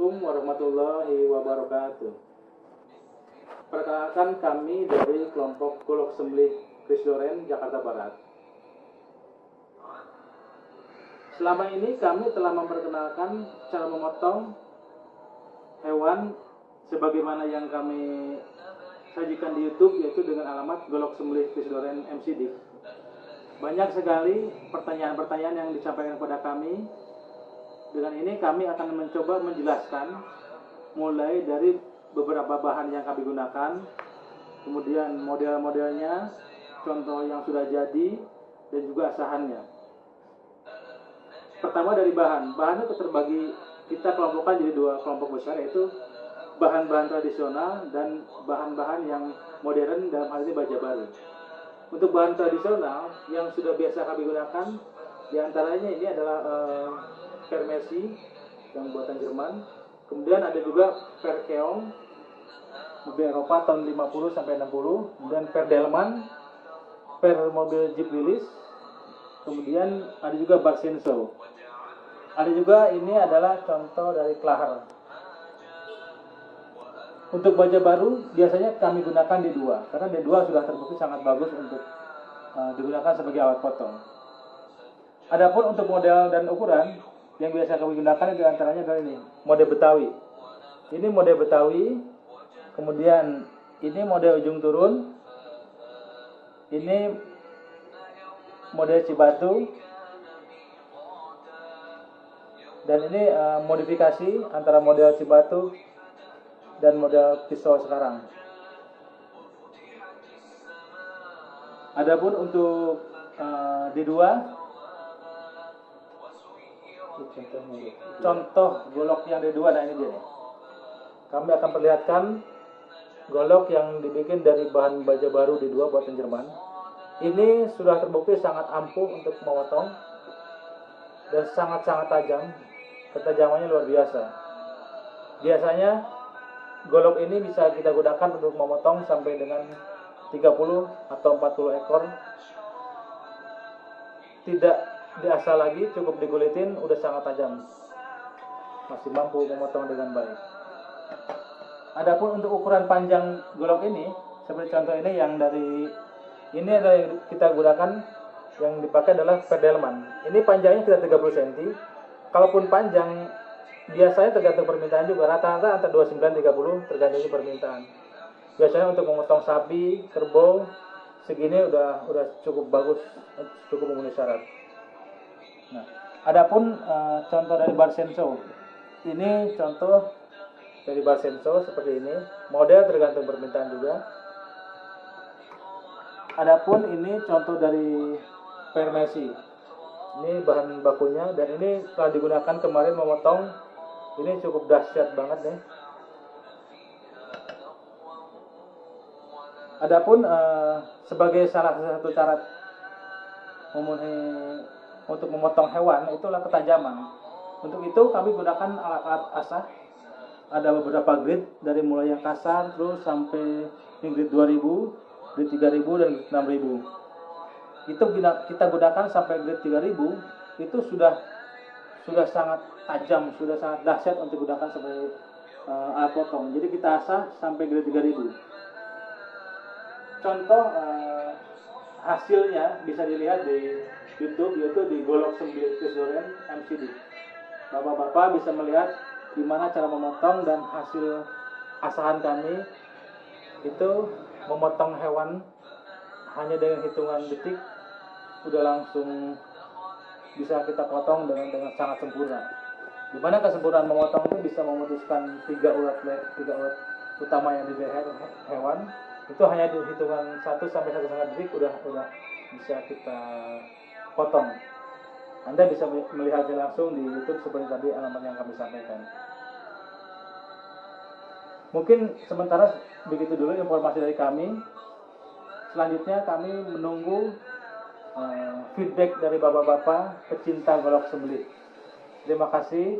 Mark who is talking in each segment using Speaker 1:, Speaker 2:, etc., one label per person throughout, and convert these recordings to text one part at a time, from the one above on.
Speaker 1: Assalamualaikum warahmatullahi wabarakatuh. Perkenalkan, kami dari kelompok Golok Sembelih Chris Loren, Jakarta Barat. Selama ini kami telah memperkenalkan cara memotong hewan sebagaimana yang kami sajikan di YouTube, yaitu dengan alamat Golok Sembelih Chris Loren MCD. Banyak sekali pertanyaan-pertanyaan yang disampaikan kepada kami. Dengan ini kami akan mencoba menjelaskan mulai dari beberapa bahan yang kami gunakan, kemudian model-modelnya, contoh yang sudah jadi, dan juga asahannya. Pertama dari bahan. Bahannya terbagi, kita kelompokkan jadi dua kelompok besar, yaitu bahan-bahan tradisional dan bahan-bahan yang modern, dalam hal ini baja baru. Untuk bahan tradisional yang sudah biasa kami gunakan, diantaranya ini adalah Permesi yang buatan Jerman. Kemudian ada juga Perkeong mobil Eropa tahun 50 sampai 60, kemudian Perdelman, mobil Jeep Willys. Kemudian ada juga Barsenso. Ada juga ini adalah contoh dari Klaher. Untuk baja baru biasanya kami gunakan D2 karena D2 sudah terbukti sangat bagus untuk digunakan sebagai alat potong. Adapun untuk model dan ukuran yang biasa kami gunakan itu antaranya adalah ini, model Betawi. Ini model Betawi, kemudian ini model ujung turun, ini model Cibatu, dan ini modifikasi antara model Cibatu dan model pisau sekarang. Adapun untuk D2, contoh golok yang D2, nah ini dia nih. Kami akan perlihatkan golok yang dibikin dari bahan baja baru D2 buatan Jerman. Ini sudah terbukti sangat ampuh untuk memotong dan sangat-sangat tajam. Ketajamannya luar biasa. Biasanya golok ini bisa kita gunakan untuk memotong sampai dengan 30 atau 40 ekor. Tidak diasah lagi, cukup digulitin, udah sangat tajam. Masih mampu memotong dengan baik. Adapun untuk ukuran panjang golok ini, seperti contoh ini yang dari ini adalah yang kita gunakan, yang dipakai adalah Perdelman. Ini panjangnya kita 30 cm. Kalaupun panjang biasanya tergantung permintaan juga, rata-rata antara 29-30 tergantung permintaan. Biasanya untuk memotong sapi, kerbau segini udah cukup bagus, cukup memenuhi syarat. Nah, adapun contoh dari Barsenso. Ini contoh dari Barsenso seperti ini. Model tergantung permintaan juga. Adapun ini contoh dari Permesi. Ini bahan bakunya dan ini telah digunakan kemarin memotong. Ini cukup dahsyat banget nih. Adapun sebagai salah satu cara memenuhi untuk memotong hewan itulah ketajaman. Untuk itu kami gunakan alat-alat asah. Ada beberapa grade dari mulai yang kasar terus sampai grade 2000, grade 3000 dan grade 6000. Itu kita gunakan sampai grade 3000 itu sudah sangat tajam, sudah sangat dahsyat untuk digunakan sebagai alat potong. Jadi kita asah sampai grade 3000. Contoh hasilnya bisa dilihat di YouTube, yaitu di Golok Sembelih Chris Loren MCD. Bapak-bapak bisa melihat gimana cara memotong dan hasil asahan kami itu memotong hewan hanya dengan hitungan detik udah langsung bisa kita potong dengan sangat sempurna. Dimana kesempurnaan memotong itu bisa memutuskan 3 urat utama yang di leher hewan. Itu hanya di hitungan 1 sampai 1,5 detik udah bisa kita potong. Anda bisa melihatnya langsung di YouTube seperti tadi alamat yang kami sampaikan. Mungkin sementara begitu dulu informasi dari kami. Selanjutnya kami menunggu feedback dari bapak-bapak pecinta golok sembelih. Terima kasih.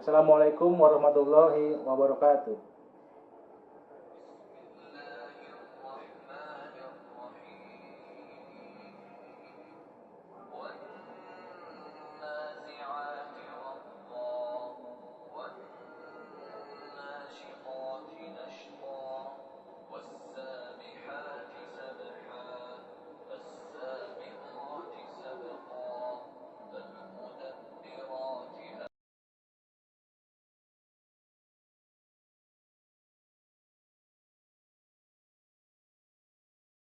Speaker 1: Assalamualaikum warahmatullahi wabarakatuh.